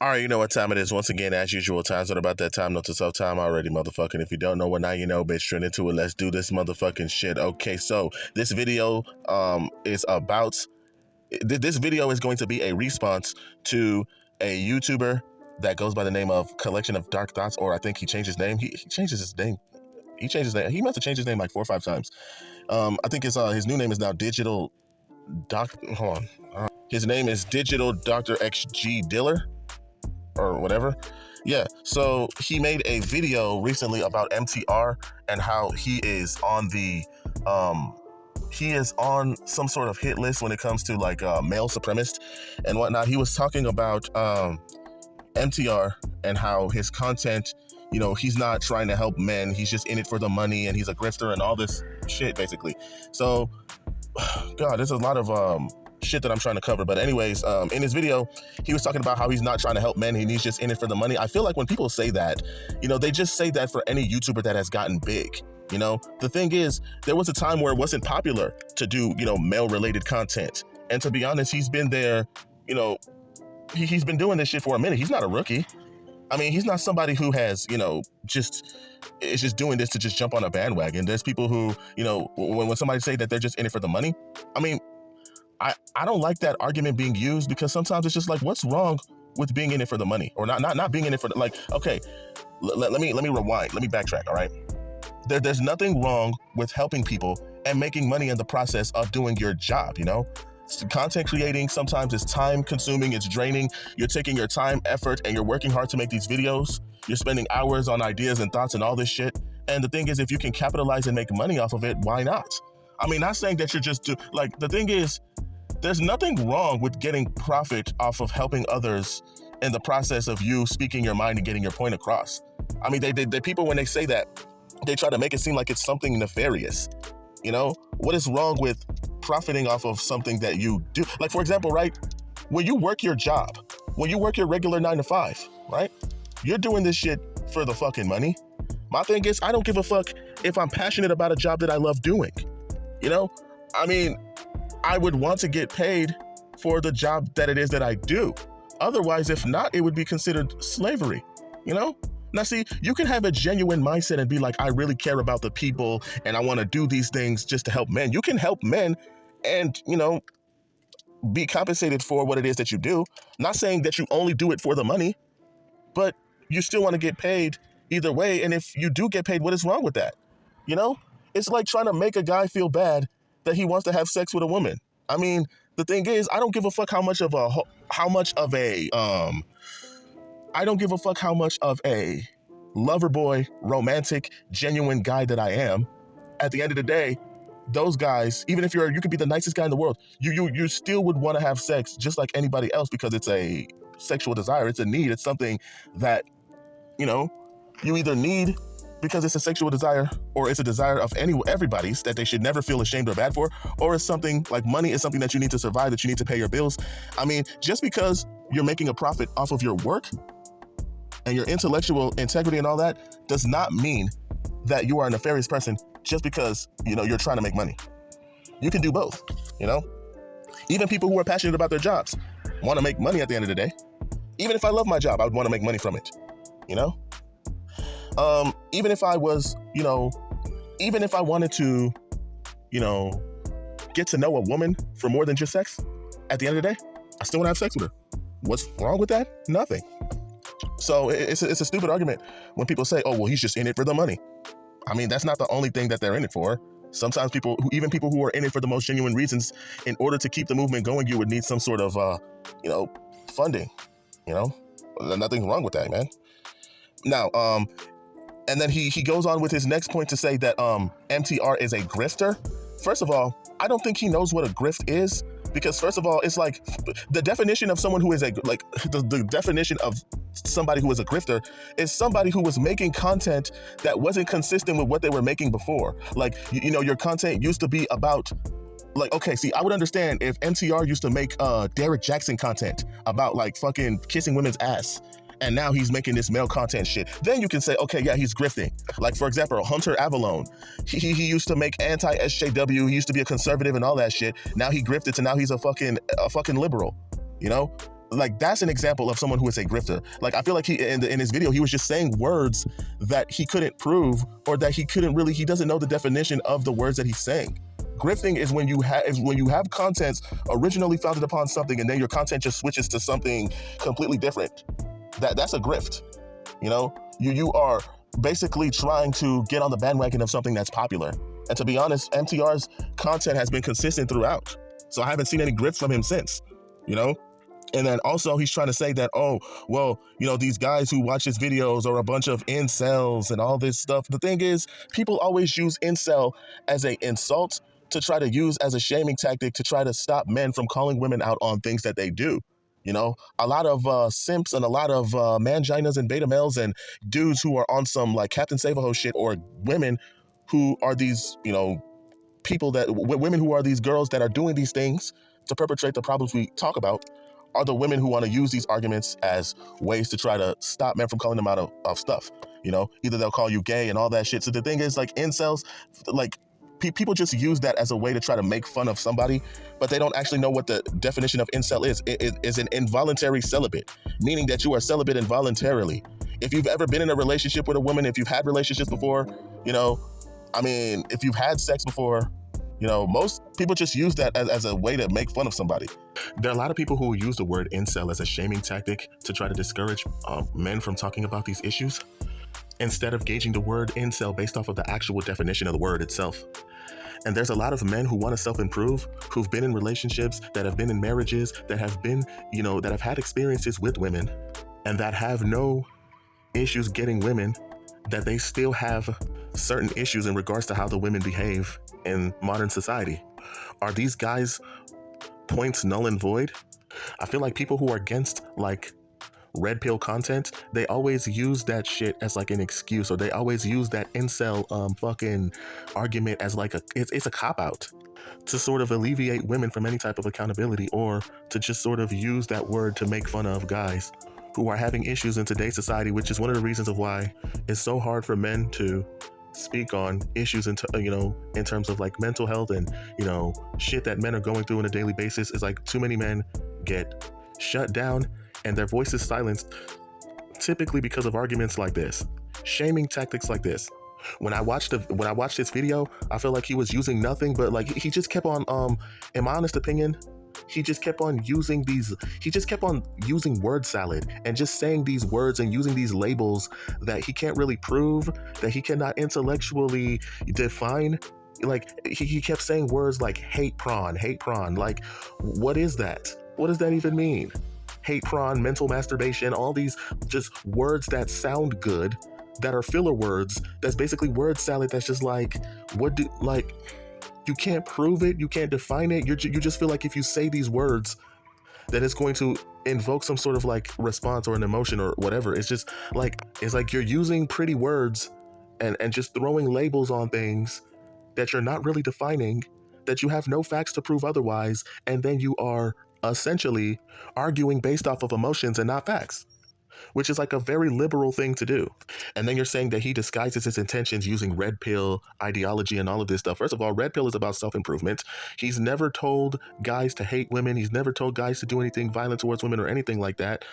All right, you know what time it is. Once again, as usual, time's not about that time, not to self time already, motherfucking. If you don't know what now you know, bitch, straight into it. Let's do this motherfucking shit. Okay, so this video is about this video is going to be a response to a YouTuber that goes by the name of Collection of Dark Thoughts, or I think he changed his name. He changes his name. He changed his name. He must have changed his name like 4 or 5 times. I think his new name is now Digital Doc. Hold on. His name is Digital Dr. XG Diller, or whatever. Yeah, so he made a video recently about MTR and how he is on some sort of hit list when it comes to like male supremacist and whatnot. He was talking about MTR and how his content, you know, he's not trying to help men, he's just in it for the money, and he's a grifter and all this shit basically. So God, there's a lot of shit that I'm trying to cover. But anyways, in his video, he was talking about how he's not trying to help men, and he's just in it for the money. I feel like when people say that, you know, they just say that for any YouTuber that has gotten big. You know, the thing is, there was a time where it wasn't popular to do, you know, male-related content. And to be honest, he's been there, you know, he's been doing this shit for a minute. He's not a rookie. I mean, he's not somebody who has, you know, is just doing this to just jump on a bandwagon. There's people who, you know, when somebody say that they're just in it for the money, I mean, I don't like that argument being used, because sometimes it's just like, what's wrong with being in it for the money, or not being in it for the, like, okay, let me rewind, let me backtrack. All right, there's nothing wrong with helping people and making money in the process of doing your job. You know, content creating sometimes is time consuming, it's draining. You're taking your time, effort, and you're working hard to make these videos. You're spending hours on ideas and thoughts and all this shit. And the thing is, if you can capitalize and make money off of it, why not? I mean, not saying that you're just like, the thing is, there's nothing wrong with getting profit off of helping others in the process of you speaking your mind and getting your point across. I mean, they people, when they say that, they try to make it seem like it's something nefarious. You know, what is wrong with profiting off of something that you do? Like, for example, right, when you work your job, when you work your regular 9 to 5, right, you're doing this shit for the fucking money. My thing is, I don't give a fuck if I'm passionate about a job that I love doing. You know, I mean, I would want to get paid for the job that it is that I do. Otherwise, if not, it would be considered slavery, you know? Now, see, you can have a genuine mindset and be like, I really care about the people and I want to do these things just to help men. You can help men and, you know, be compensated for what it is that you do. Not saying that you only do it for the money, but you still want to get paid either way. And if you do get paid, what is wrong with that? You know, it's like trying to make a guy feel bad that he wants to have sex with a woman. I mean, the thing is, I don't give a fuck how much of a lover boy, romantic, genuine guy that I am. At the end of the day, those guys, even if you could be the nicest guy in the world, you still would want to have sex just like anybody else, because it's a sexual desire, it's a need, it's something that, you know, you either need because it's a sexual desire, or it's a desire of everybody's that they should never feel ashamed or bad for, or it's something like money is something that you need to survive, that you need to pay your bills. I mean, just because you're making a profit off of your work and your intellectual integrity and all that does not mean that you are a nefarious person just because, you know, you're trying to make money. You can do both, you know? Even people who are passionate about their jobs want to make money at the end of the day. Even if I love my job, I would want to make money from it, you know? Even if I was, you know, even if I wanted to, you know, get to know a woman for more than just sex, at the end of the day, I still want to have sex with her. What's wrong with that? Nothing. So it's a stupid argument when people say, oh, well, he's just in it for the money. I mean, that's not the only thing that they're in it for. Sometimes even people who are in it for the most genuine reasons, in order to keep the movement going, you would need some sort of, you know, funding, you know? Nothing wrong with that, man. Now, and then he goes on with his next point to say that MTR is a grifter. First of all, I don't think he knows what a grift is, because first of all, it's like the definition of someone who is the definition of somebody who is a grifter is somebody who was making content that wasn't consistent with what they were making before. Like, you know, your content used to be about, like, okay, see, I would understand if MTR used to make Derek Jackson content about like fucking kissing women's ass, and now he's making this male content shit. Then you can say, okay, yeah, he's grifting. Like, for example, Hunter Avalone. He used to make anti-SJW. He used to be a conservative and all that shit. Now he grifted, and now he's a fucking liberal, you know? Like, that's an example of someone who is a grifter. Like, I feel like he in his video, he was just saying words that he couldn't prove, or that he doesn't know the definition of the words that he's saying. Grifting is when you have content originally founded upon something, and then your content just switches to something completely different. That's a grift. You know, you are basically trying to get on the bandwagon of something that's popular. And to be honest, MTR's content has been consistent throughout. So I haven't seen any grifts from him since, you know? And then also he's trying to say that, oh, well, you know, these guys who watch his videos are a bunch of incels and all this stuff. The thing is, people always use incel as an insult to try to use as a shaming tactic to try to stop men from calling women out on things that they do. You know, a lot of simps and a lot of manginas and beta males and dudes who are on some like Captain Save-A-Ho shit, or women who are these, you know, women who are these girls that are doing these things to perpetrate the problems we talk about, are the women who want to use these arguments as ways to try to stop men from calling them out of stuff. You know, either they'll call you gay and all that shit. So the thing is, like, incels, like, people just use that as a way to try to make fun of somebody, but they don't actually know what the definition of incel is. It is an involuntary celibate, meaning that you are celibate involuntarily. If you've ever been in a relationship with a woman, if you've had relationships before, you know, I mean, if you've had sex before, you know, most people just use that as a way to make fun of somebody. There are a lot of people who use the word incel as a shaming tactic to try to discourage men from talking about these issues, instead of gauging the word incel based off of the actual definition of the word itself. And there's a lot of men who want to self-improve, who've been in relationships, that have been in marriages, that have been, you know, that have had experiences with women, and that have no issues getting women, that they still have certain issues in regards to how the women behave in modern society. Are these guys' points null and void? I feel like people who are against, like, red pill content, they always use that shit as like an excuse, or they always use that incel fucking argument as like it's a cop-out to sort of alleviate women from any type of accountability, or to just sort of use that word to make fun of guys who are having issues in today's society, which is one of the reasons of why it's so hard for men to speak on issues in terms of like mental health and, you know, shit that men are going through on a daily basis. Is like too many men get shut down and their voices silenced, typically because of arguments like this, shaming tactics like this. When I watched this video, I felt like he was using nothing but, like, he just kept on, in my honest opinion, he just kept on using word salad and just saying these words and using these labels that he can't really prove, that he cannot intellectually define. Like, he kept saying words like hate prawn. Like, what is that? What does that even mean? Hate prawn, mental masturbation, all these just words that sound good, that are filler words, that's basically word salad. That's just like, you can't prove it, you can't define it. You just feel like if you say these words, that it's going to invoke some sort of like response or an emotion or whatever. It's just like, it's like you're using pretty words and just throwing labels on things that you're not really defining, that you have no facts to prove otherwise, and then you are essentially arguing based off of emotions and not facts, which is like a very liberal thing to do. And then you're saying that he disguises his intentions using red pill ideology and all of this stuff. First of all, red pill is about self-improvement. He's never told guys to hate women. He's never told guys to do anything violent towards women or anything like that.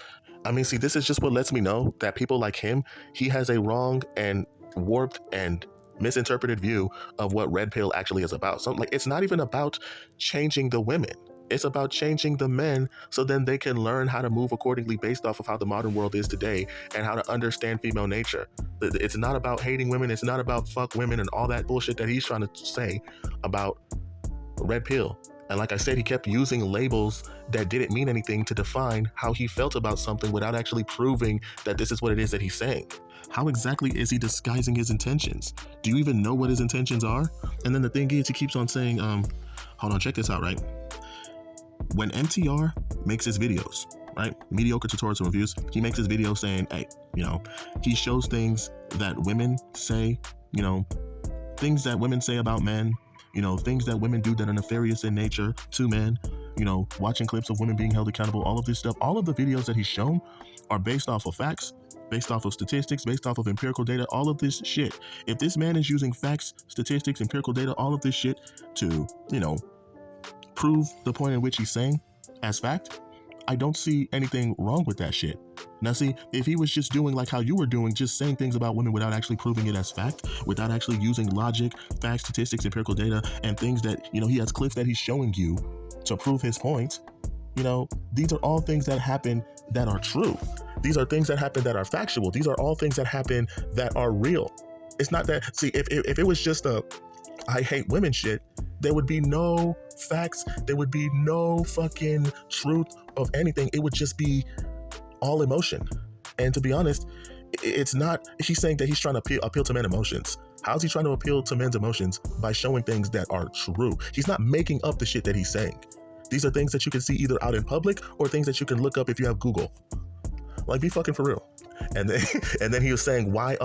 I mean, see, this is just what lets me know that people like him, he has a wrong and warped and misinterpreted view of what red pill actually is about. So, like, it's not even about changing the women. It's about changing the men so then they can learn how to move accordingly based off of how the modern world is today and how to understand female nature. It's not about hating women. It's not about fuck women and all that bullshit that he's trying to say about red pill. And like I said, he kept using labels that didn't mean anything to define how he felt about something without actually proving that this is what it is that he's saying. How exactly is he disguising his intentions? Do you even know what his intentions are? And then the thing is, he keeps on saying, hold on, check this out, right? When MTR makes his videos, right, mediocre tutorials and reviews, he makes his video saying, hey, you know, he shows things that women say, you know, things that women say about men, you know, things that women do that are nefarious in nature to men, you know, watching clips of women being held accountable, all of this stuff. All of the videos that he's shown are based off of facts, based off of statistics, based off of empirical data, all of this shit. If this man is using facts, statistics, empirical data, all of this shit to, you know, prove the point in which he's saying as fact, I don't see anything wrong with that shit. Now see, if he was just doing like how you were doing, just saying things about women without actually proving it as fact, without actually using logic, facts, statistics, empirical data, and things that, he has clips that he's showing you to prove his point, these are all things that happen that are true. These are things that happen that are factual. These are all things that happen that are real. It's not that, see, if it was just a I hate women shit, there would be no facts, there would be no fucking truth of anything. It would just be all emotion. And to be honest, it's not, he's saying that he's trying to appeal to men's emotions. How's he trying to appeal to men's emotions? By showing things that are true. He's not making up the shit that he's saying. These are things that you can see either out in public or things that you can look up if you have Google. Like, be fucking for real. And then he was saying why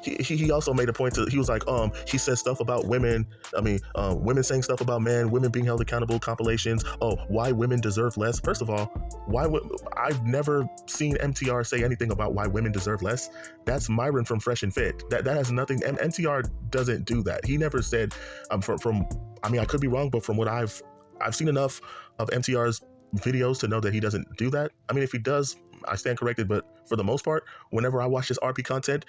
he also made a point to, he was like he says stuff about women, women saying stuff about men, women being held accountable, compilations, why women deserve less. First of all, I've never seen MTR say anything about why women deserve less. That's Myron from Fresh and Fit. That has nothing, MTR doesn't do that. He never said I could be wrong, but from what I've seen enough of MTR's videos to know that he doesn't do that. I mean, if he does, I stand corrected, but for the most part, whenever I watch this RP content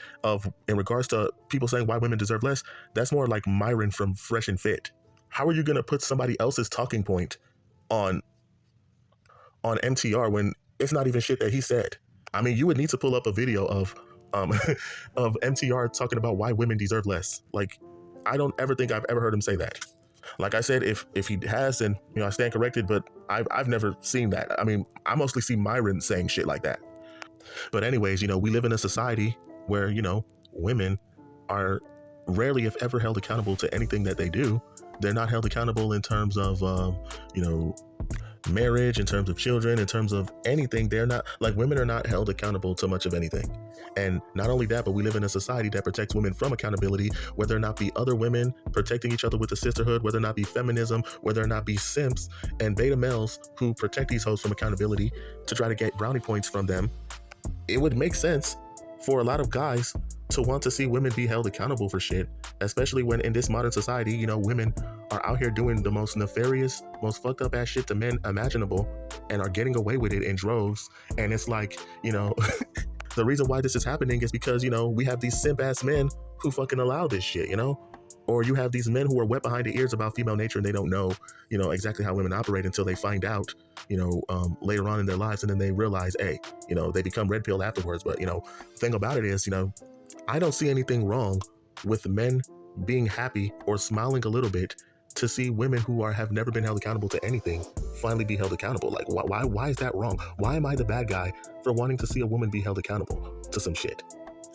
in regards to people saying why women deserve less, that's more like Myron from Fresh and Fit. How are you going to put somebody else's talking point on MTR when it's not even shit that he said? I mean, you would need to pull up a video of of MTR talking about why women deserve less. Like, I don't ever think I've ever heard him say that. Like I said, if he has, then I stand corrected, but I've never seen that. I mean, I mostly see Myron saying shit like that. But anyways, we live in a society where, women are rarely, if ever, held accountable to anything that they do. They're not held accountable in terms of, marriage, in terms of children, in terms of anything. They're not, like, women are not held accountable to much of anything. And not only that, but we live in a society that protects women from accountability, whether or not be other women protecting each other with the sisterhood, whether or not be feminism, whether or not be simps and beta males who protect these hoes from accountability to try to get brownie points from them. It would make sense for a lot of guys to want to see women be held accountable for shit, especially when in this modern society, women are out here doing the most nefarious, most fucked up ass shit to men imaginable and are getting away with it in droves. And it's like, the reason why this is happening is because, we have these simp ass men who fucking allow this shit, or you have these men who are wet behind the ears about female nature and they don't know, exactly how women operate until they find out, later on in their lives. And then they realize, hey, they become red pill afterwards. But, the thing about it is, I don't see anything wrong with men being happy or smiling a little bit to see women who have never been held accountable to anything finally be held accountable. Like, why is that wrong? Why am I the bad guy for wanting to see a woman be held accountable to some shit?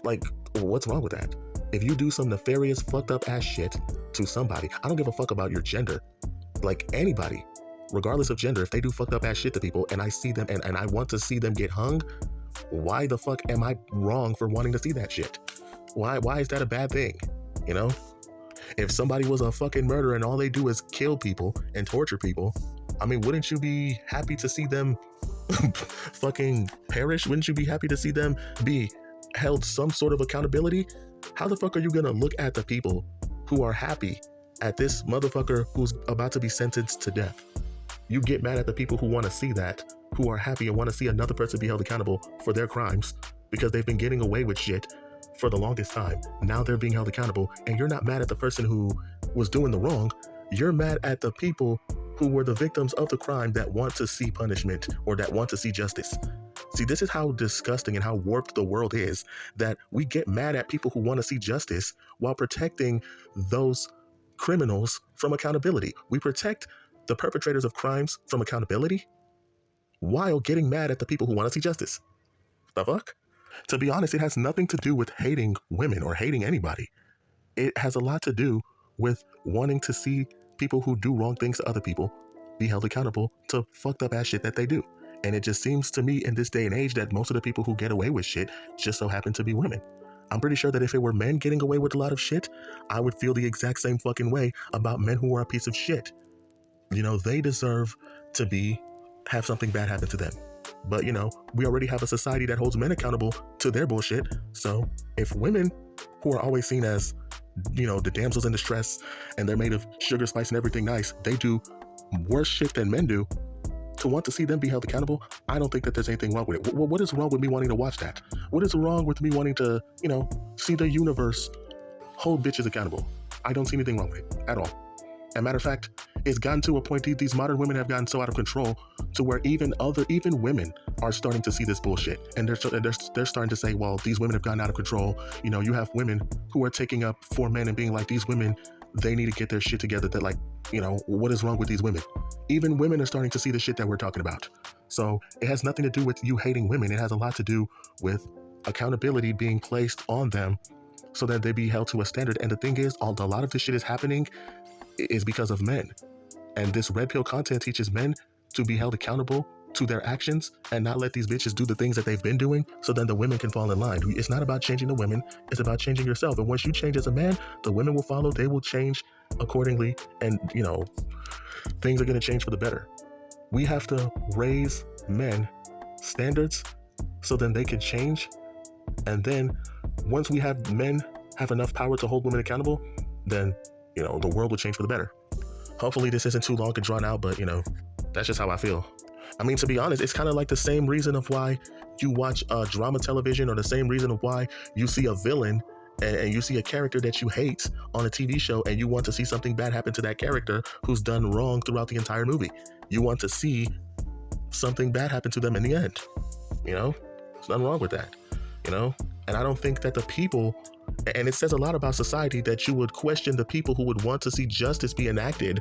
Like, what's wrong with that? If you do some nefarious, fucked up ass shit to somebody, I don't give a fuck about your gender. Like, anybody, regardless of gender, if they do fucked up ass shit to people and I see them and I want to see them get hung, why the fuck am I wrong for wanting to see that shit? Why is that a bad thing? If somebody was a fucking murderer and all they do is kill people and torture people, I mean, wouldn't you be happy to see them fucking perish? Wouldn't you be happy to see them be held some sort of accountability? How the fuck are you gonna look at the people who are happy at this motherfucker who's about to be sentenced to death? You get mad at the people who want to see that, who are happy and want to see another person be held accountable for their crimes because they've been getting away with shit for the longest time. Now they're being held accountable, and you're not mad at the person who was doing the wrong. You're mad at the people who were the victims of the crime that want to see punishment or that want to see justice. See, this is how disgusting and how warped the world is, that we get mad at people who want to see justice while protecting those criminals from accountability. We protect the perpetrators of crimes from accountability while getting mad at the people who want to see justice. The fuck? To be honest, it has nothing to do with hating women or hating anybody. It has a lot to do with wanting to see people who do wrong things to other people be held accountable to fucked up ass shit that they do. And it just seems to me in this day and age that most of the people who get away with shit just so happen to be women. I'm pretty sure that if it were men getting away with a lot of shit, I would feel the exact same fucking way about men who are a piece of shit. They deserve to have something bad happen to them. But, we already have a society that holds men accountable to their bullshit. So if women who are always seen as, the damsels in distress and they're made of sugar, spice, and everything nice, they do worse shit than men do, to want to see them be held accountable, I don't think that there's anything wrong with it. What is wrong with me wanting to watch that? What is wrong with me wanting to, see the universe hold bitches accountable? I don't see anything wrong with it at all. As a matter of fact, it's gotten to a point, these modern women have gotten so out of control to where even women are starting to see this bullshit. And they're starting to say, well, these women have gotten out of control. You have women who are taking up for men and being like, these women, they need to get their shit together. That what is wrong with these women? Even women are starting to see the shit that we're talking about. So it has nothing to do with you hating women. It has a lot to do with accountability being placed on them so that they be held to a standard. And the thing is, a lot of this shit is happening is because of men. And this red pill content teaches men to be held accountable to their actions and not let these bitches do the things that they've been doing, so then the women can fall in line. It's not about changing the women, it's about changing yourself. And once you change as a man, the women will follow, they will change accordingly, and things are going to change for the better. We have to raise men standards so then they can change. And then once we have men have enough power to hold women accountable, then the world will change for the better. Hopefully this isn't too long and drawn out, but that's just how I feel. I mean, to be honest, it's kind of like the same reason of why you watch drama television, or the same reason of why you see a villain and you see a character that you hate on a TV show, and you want to see something bad happen to that character who's done wrong throughout the entire movie. You want to see something bad happen to them in the end. There's nothing wrong with that. And I don't think that the people, and it says a lot about society that you would question the people who would want to see justice be enacted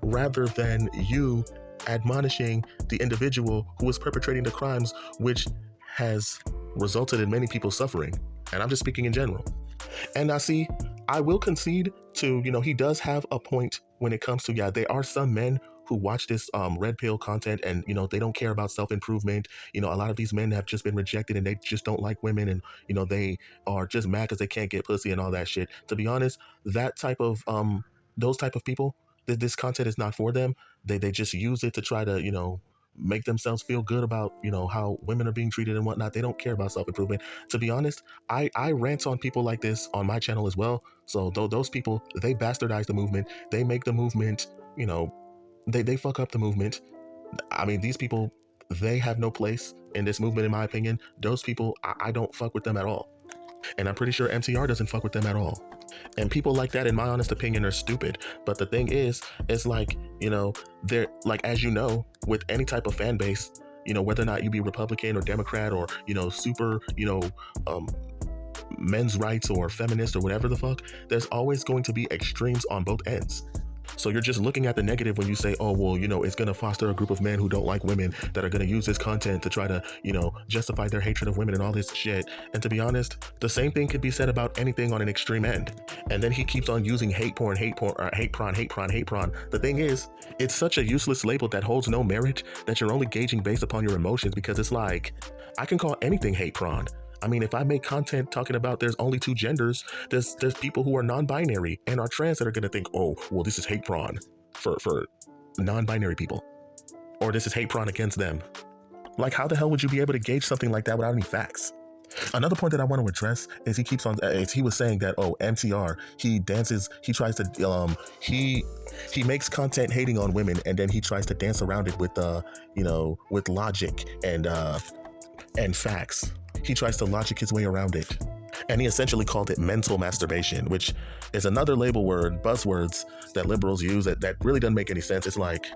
rather than you admonishing the individual who is perpetrating the crimes, which has resulted in many people suffering. And I'm just speaking in general. And I will concede to, he does have a point when it comes to, there are some men who watch this red pill content and, they don't care about self-improvement. A lot of these men have just been rejected and they just don't like women, and, they are just mad because they can't get pussy and all that shit. To be honest, that type of, those type of people, this content is not for them. They just use it to try to, make themselves feel good about, how women are being treated and whatnot. They don't care about self-improvement. To be honest, I rant on people like this on my channel as well. So those people, they bastardize the movement. They make the movement, they fuck up the movement. I mean, these people, they have no place in this movement, in my opinion. Those people, I don't fuck with them at all. And I'm pretty sure MTR doesn't fuck with them at all. And people like that, in my honest opinion, are stupid. But the thing is, it's like, they're like, as with any type of fan base, whether or not you be Republican or Democrat or, super, men's rights or feminist or whatever the fuck, there's always going to be extremes on both ends. So you're just looking at the negative when you say, oh, well, it's going to foster a group of men who don't like women that are going to use this content to try to, justify their hatred of women and all this shit. And to be honest, the same thing could be said about anything on an extreme end. And then he keeps on using hate prawn. The thing is, it's such a useless label that holds no merit, that you're only gauging based upon your emotions, because it's like, I can call anything hate prawn. I mean, if I make content talking about there's only two genders, there's people who are non-binary and are trans that are going to think, oh, well, this is hate prawn for non-binary people, or this is hate prawn against them. Like, how the hell would you be able to gauge something like that without any facts? Another point that I want to address is he was saying that, oh, MTR, he dances, he tries to, he makes content hating on women, and then he tries to dance around it with, with logic and facts. He tries to logic his way around it. And he essentially called it mental masturbation, which is another label word, buzzwords that liberals use that really doesn't make any sense. It's like,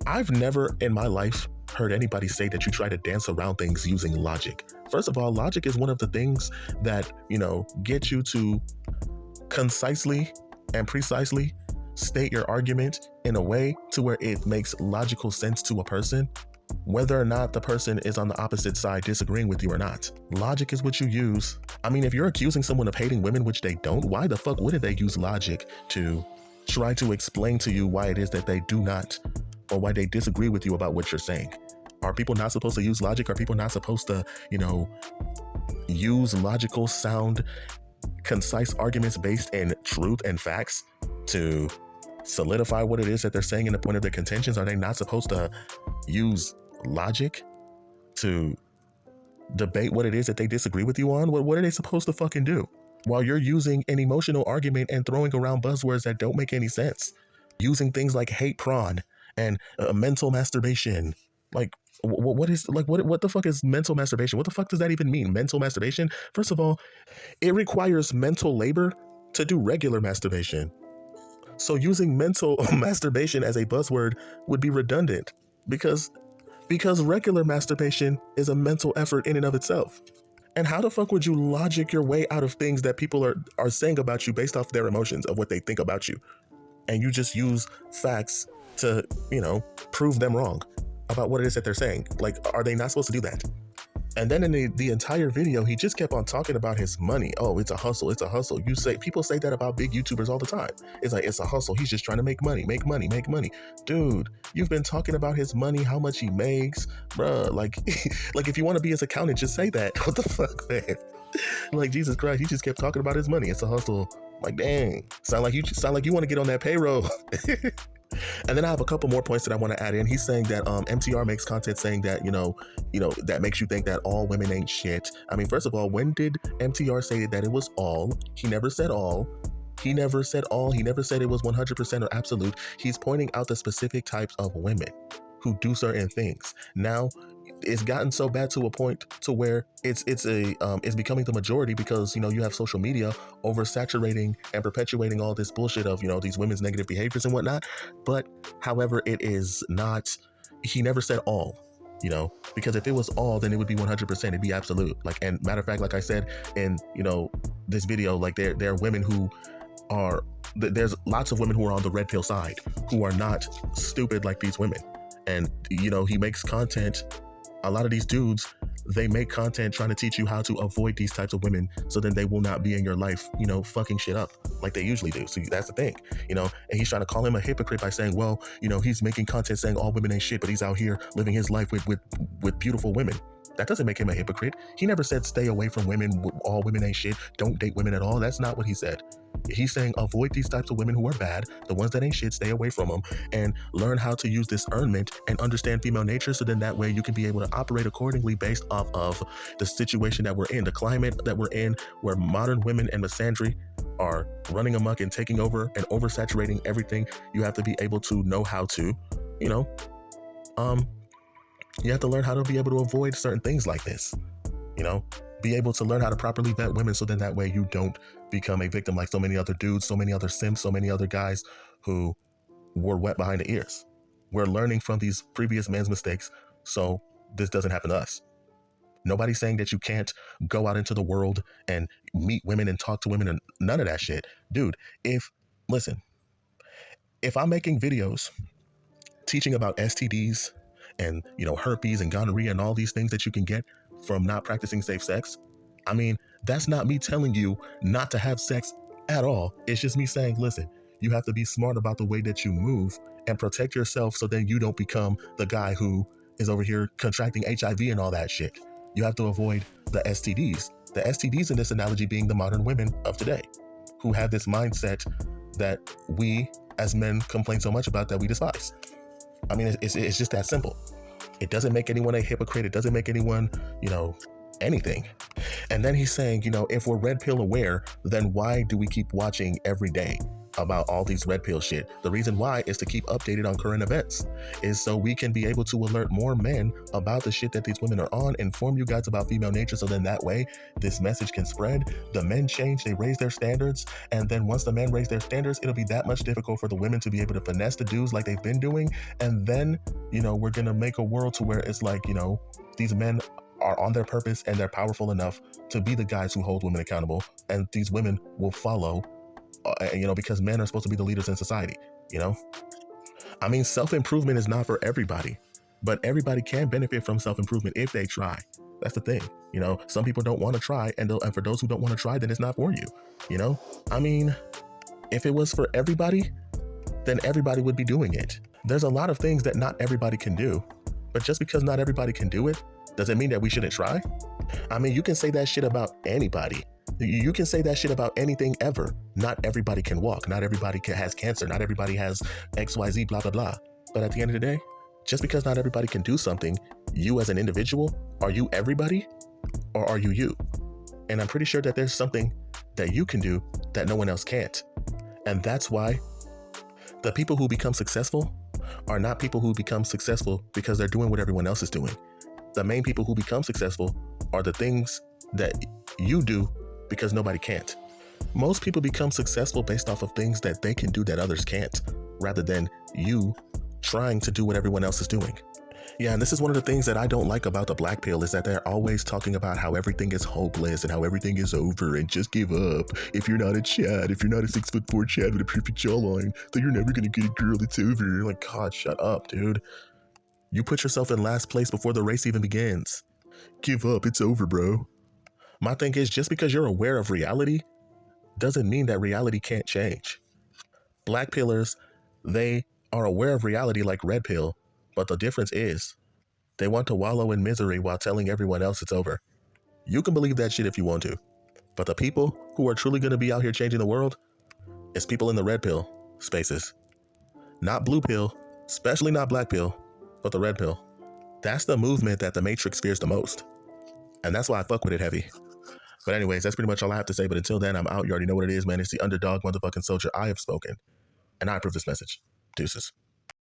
I've never in my life heard anybody say that you try to dance around things using logic. First of all, logic is one of the things that, get you to concisely and precisely state your argument in a way to where it makes logical sense to a person, whether or not the person is on the opposite side disagreeing with you or not. Logic is what you use. I mean, if you're accusing someone of hating women, which they don't, why the fuck wouldn't they use logic to try to explain to you why it is that they do not, or why they disagree with you about what you're saying? Are people not supposed to use logic? Are people not supposed to, use logical, sound, concise arguments based in truth and facts to solidify what it is that they're saying in the point of their contentions? Are they not supposed to use logic to debate what it is that they disagree with you on? What are they supposed to fucking do? While you're using an emotional argument and throwing around buzzwords that don't make any sense, using things like hate prawn and mental masturbation Like, what is, like, what the fuck is mental masturbation? What the fuck does that even mean? Mental masturbation? First of all, it requires mental labor to do regular masturbation. So using mental masturbation as a buzzword would be redundant because regular masturbation is a mental effort in and of itself. And how the fuck would you logic your way out of things that people are saying about you based off their emotions of what they think about you? And you just use facts to, prove them wrong about what it is that they're saying. Like, are they not supposed to do that? And then in the entire video, he just kept on talking about his money. Oh, it's a hustle. It's a hustle. People say that about big YouTubers all the time. It's like, it's a hustle. He's just trying to make money, make money, make money. Dude, you've been talking about his money, how much he makes, bruh. Like, like if you want to be his accountant, just say that. What the fuck, man? Like, Jesus Christ, he just kept talking about his money. It's a hustle. Like, dang, sound like you want to get on that payroll. And then I have a couple more points that I want to add in. He's saying that MTR makes content saying that, that makes you think that all women ain't shit. I mean, first of all, when did MTR say that it was all? He never said all. He never said all. He never said it was 100% or absolute. He's pointing out the specific types of women who do certain things. Now, it's gotten so bad to a point to where it's becoming the majority because, you have social media oversaturating and perpetuating all this bullshit of, these women's negative behaviors and whatnot. But however, it is not, he never said all, because if it was all, then it would be 100%, it'd be absolute. Like, and matter of fact, like I said in, this video, like there are women who are, there's lots of women who are on the red pill side who are not stupid like these women. And, he makes content. A lot of these dudes, they make content trying to teach you how to avoid these types of women so then they will not be in your life, fucking shit up like they usually do. So that's the thing, and he's trying to call him a hypocrite by saying, well, he's making content saying all women ain't shit, but he's out here living his life with beautiful women. That doesn't make him a hypocrite. He never said stay away from women, all women ain't shit, don't date women at all. That's not what he said. He's saying avoid these types of women who are bad, the ones that ain't shit, stay away from them, and learn how to use discernment and understand female nature so then that way you can be able to operate accordingly based off of the situation that we're in, the climate that we're in, where modern women and misandry are running amok and taking over and oversaturating everything. You have to be able to know how to, you have to learn how to be able to avoid certain things like this, be able to learn how to properly vet women so then that way you don't become a victim like so many other dudes, so many other simps, so many other guys who were wet behind the ears. We're learning from these previous men's mistakes so this doesn't happen to us. Nobody's saying that you can't go out into the world and meet women and talk to women and none of that shit. Dude, if I'm making videos teaching about STDs and, herpes and gonorrhea and all these things that you can get from not practicing safe sex, I mean, that's not me telling you not to have sex at all. It's just me saying, listen, you have to be smart about the way that you move and protect yourself so then you don't become the guy who is over here contracting HIV and all that shit. You have to avoid the STDs. The STDs in this analogy being the modern women of today who have this mindset that we as men complain so much about that we despise. I mean, it's just that simple. It doesn't make anyone a hypocrite. It doesn't make anyone, anything. And then he's saying, if we're red pill aware, then why do we keep watching every day about all these red pill shit? The reason why is to keep updated on current events, is so we can be able to alert more men about the shit that these women are on, inform you guys about female nature, so then that way this message can spread. The men change, they raise their standards, and then once the men raise their standards, it'll be that much difficult for the women to be able to finesse the dudes like they've been doing. And then, we're gonna make a world to where it's like, these men are on their purpose and they're powerful enough to be the guys who hold women accountable, and these women will follow, because men are supposed to be the leaders in society, I mean, self-improvement is not for everybody, but everybody can benefit from self-improvement if they try. That's the thing, some people don't want to try, and for those who don't want to try, then it's not for you, I mean, if it was for everybody, then everybody would be doing it. There's a lot of things that not everybody can do, but just because not everybody can do it, does it mean that we shouldn't try? I mean, you can say that shit about anybody. You can say that shit about anything ever. Not everybody can walk. Not everybody has cancer. Not everybody has XYZ, blah, blah, blah. But at the end of the day, just because not everybody can do something, you as an individual, are you everybody or are you you? And I'm pretty sure that there's something that you can do that no one else can't. And that's why the people who become successful are not people who become successful because they're doing what everyone else is doing. The main people who become successful are the things that you do because nobody can't. Most people become successful based off of things that they can do that others can't, rather than you trying to do what everyone else is doing. Yeah, and this is one of the things that I don't like about the black pill is that they're always talking about how everything is hopeless and how everything is over and just give up. If you're not a Chad, if you're not a 6'4" Chad with a perfect jawline, then you're never gonna get a girl. It's over. Like, God, shut up, dude. You put yourself in last place before the race even begins. Give up. It's over, bro. My thing is, just because you're aware of reality doesn't mean that reality can't change. Black pillars, they are aware of reality like red pill, but the difference is they want to wallow in misery while telling everyone else it's over. You can believe that shit if you want to, but the people who are truly going to be out here changing the world is people in the red pill spaces. Not blue pill, especially not black pill, but the red pill. That's the movement that the Matrix fears the most. And that's why I fuck with it heavy. But anyways, that's pretty much all I have to say. But until then, I'm out. You already know what it is, man. It's the underdog motherfucking soldier. I have spoken. And I approve this message. Deuces.